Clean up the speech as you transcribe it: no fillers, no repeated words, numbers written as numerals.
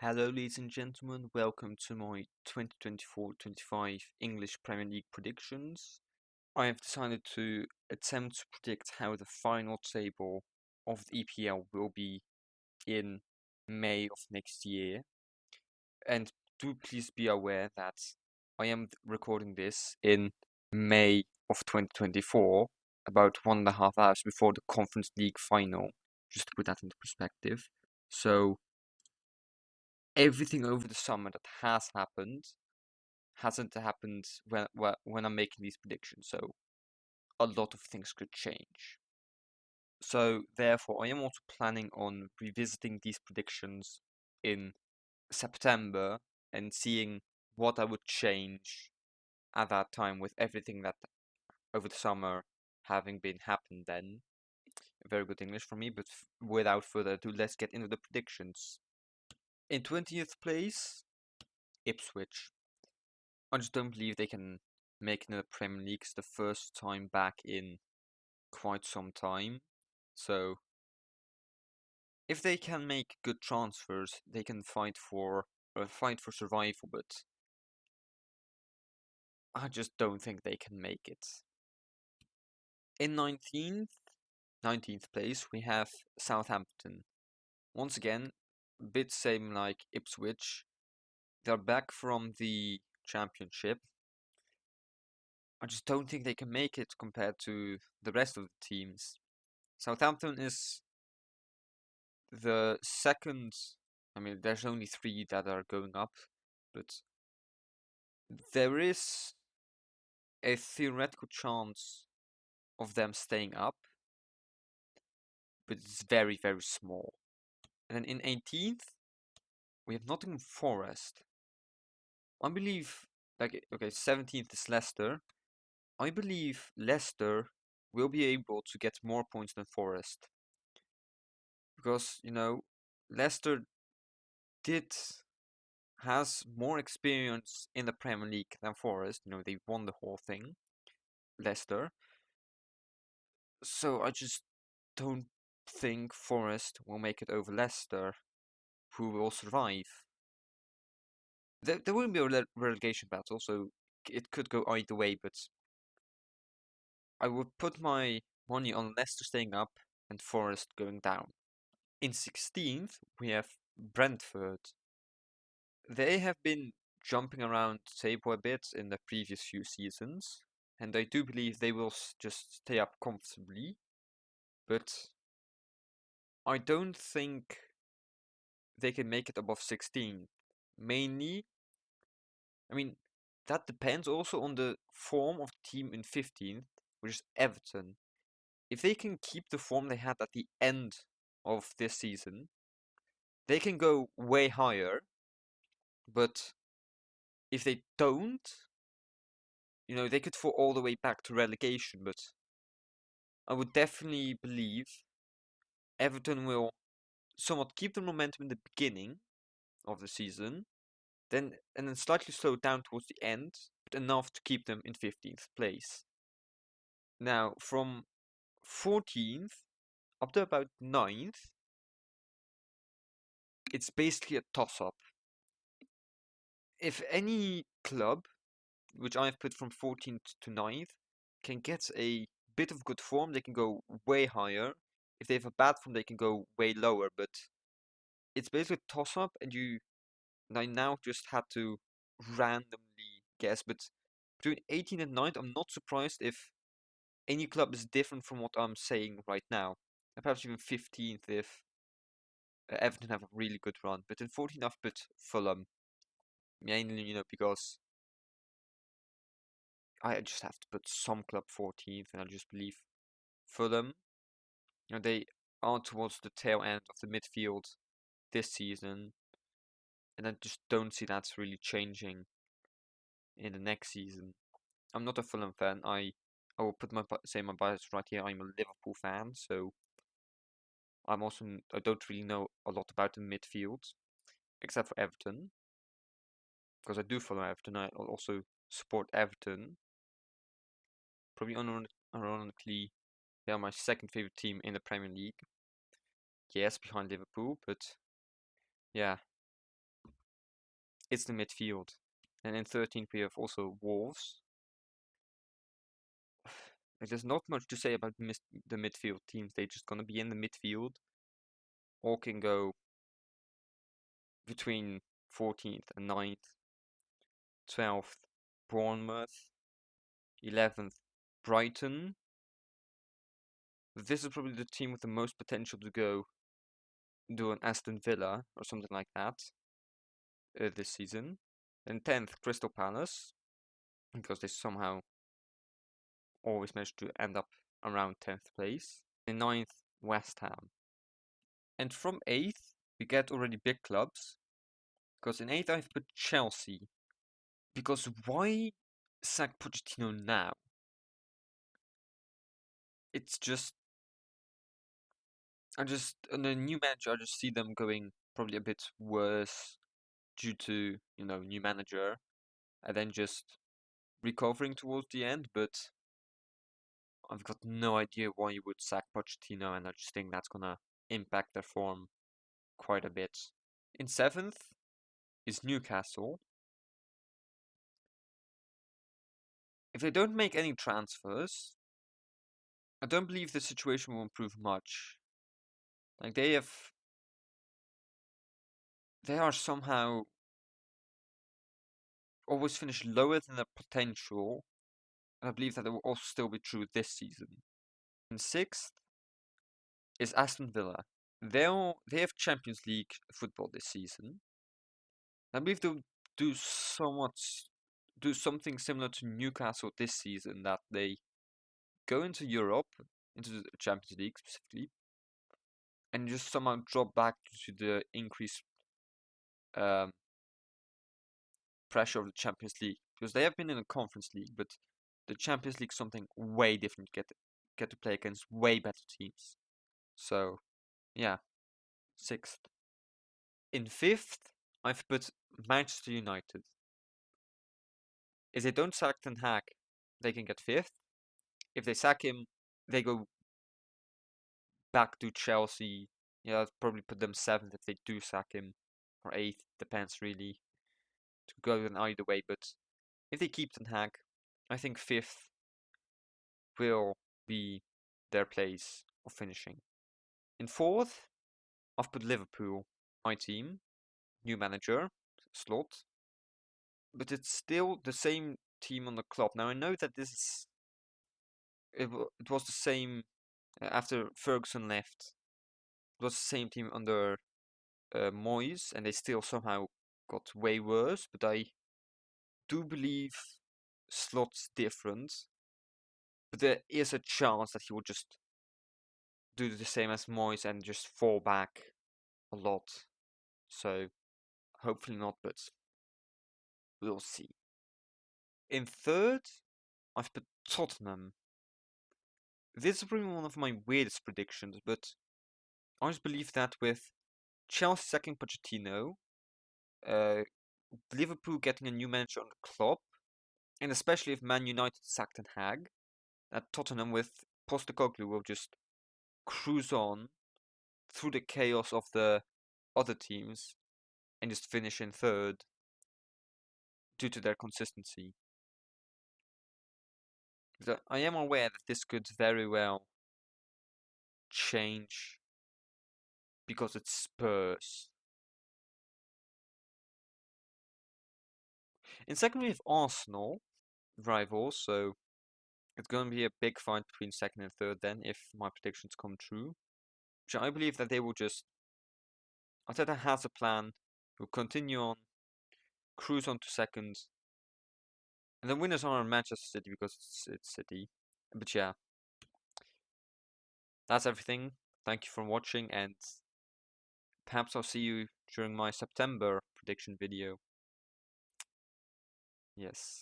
Hello, ladies and gentlemen. Welcome to my 2024-25 English Premier League predictions. I have decided to attempt to predict how the final table of the EPL will be in May of next year. And do please be aware that I am recording this in May of 2024, about 1.5 hours before the Conference League final, just to put that into perspective. So everything over the summer that has happened hasn't happened when I'm making these predictions, so a lot of things could change. So therefore, I am also planning on revisiting these predictions in September and seeing what I would change at that time with everything that over the summer having been happened then. Very good English from me, but without further ado, let's get into the predictions. In 20th place, Ipswich. I just don't believe they can make it in the Premier League. It's the first time back in quite some time. So if they can make good transfers, they can fight for survival. But I just don't think they can make it. In 19th place, we have Southampton. Once again, a bit same like Ipswich. They're back from the Championship. I just don't think they can make it compared to the rest of the teams. Southampton is the second. I mean, there's only 3 that are going up, but there is a theoretical chance of them staying up, but it's very, very small. And then in 18th, we have Nottingham Forest. I believe, okay, 17th is Leicester. I believe Leicester will be able to get more points than Forest. Because, Leicester did has more experience in the Premier League than Forest. They won the whole thing, Leicester. So I just don't think Forest will make it over Leicester, who will survive. There will be a relegation battle, so it could go either way, but I would put my money on Leicester staying up and Forest going down. In 16th, we have Brentford. They have been jumping around the table a bit in the previous few seasons, and I do believe they will just stay up comfortably, but I don't think they can make it above 16. Mainly, I mean, that depends also on the form of the team in 15th, which is Everton. If they can keep the form they had at the end of this season, they can go way higher, but if they don't, they could fall all the way back to relegation, but I would definitely believe Everton will somewhat keep the momentum in the beginning of the season, then slightly slow down towards the end, but enough to keep them in 15th place. Now, from 14th up to about 9th, it's basically a toss-up. If any club, which I've put from 14th to 9th, can get a bit of good form, they can go way higher. If they have a bad form, they can go way lower, but it's basically a toss-up, and I now just had to randomly guess, but between 18th and 9th, I'm not surprised if any club is different from what I'm saying right now. And perhaps even 15th if Everton have a really good run. But in 14th, I've put Fulham. Mainly, because I just have to put some club 14th, and I just believe Fulham. They are towards the tail end of the midfield this season, and I just don't see that really changing in the next season. I'm not a Fulham fan. I will say my bias right here. I'm a Liverpool fan, so I don't really know a lot about the midfield, except for Everton, because I do follow Everton. I also support Everton. Probably ironically, they are my second favorite team in the Premier League. Yes, behind Liverpool, but yeah, it's the midfield. And in 13th we have also Wolves. There's not much to say about the midfield teams. They're just gonna be in the midfield. All can go between 14th and 9th. 12th, Bournemouth. 11th, Brighton. This is probably the team with the most potential to go do an Aston Villa or something like that this season. And 10th, Crystal Palace, because they somehow always manage to end up around 10th place. And 9th, West Ham. And from 8th, we get already big clubs, because in 8th I've put Chelsea. Because why sack Pochettino now? It's just, on the new manager, I just see them going probably a bit worse due to, new manager, and then just recovering towards the end, but I've got no idea why you would sack Pochettino, and I just think that's gonna impact their form quite a bit. In 7th is Newcastle. If they don't make any transfers, I don't believe the situation will improve much. Like they are somehow always finish lower than their potential, and I believe that it will also still be true this season. In 6th is Aston Villa. They have Champions League football this season. I believe they'll do do something similar to Newcastle this season, that they go into Europe, into the Champions League specifically, and just somehow drop back to the increased um, pressure of the Champions League, because they have been in the Conference League, but the Champions League is something way different. Get to play against way better teams. So, yeah, 6th. In 5th, I've put Manchester United. If they don't sack Ten Hag, they can get 5th. If they sack him, they go back to Chelsea. Yeah, I'd probably put them 7th if they do sack him, or 8th, depends really. To go in either way, but if they keep Ten Hag, I think 5th will be their place of finishing. In 4th, I've put Liverpool, my team, new manager, Slot, but it's still the same team on the club. Now I know that it was the same after Ferguson left. It was the same team under Moyes, and they still somehow got way worse. But I do believe Slot's different. But there is a chance that he will just do the same as Moyes and just fall back a lot. So hopefully not, but we'll see. In 3rd, I've put Tottenham. This is probably one of my weirdest predictions, but I just believe that with Chelsea sacking Pochettino, uh, Liverpool getting a new manager on the club, and especially if Man United sack Ten Hag, that Tottenham with Postecoglou will just cruise on through the chaos of the other teams and just finish in 3rd due to their consistency. Because I am aware that this could very well change because it's Spurs. In 2nd, we have Arsenal, rivals, so it's going to be a big fight between 2nd and 3rd then, if my predictions come true. Which I believe that they will just... Arteta has a plan, will continue on, cruise on to 2nd, and the winners are Manchester City because it's City. But yeah, that's everything. Thank you for watching, and perhaps I'll see you during my September prediction video. Yes.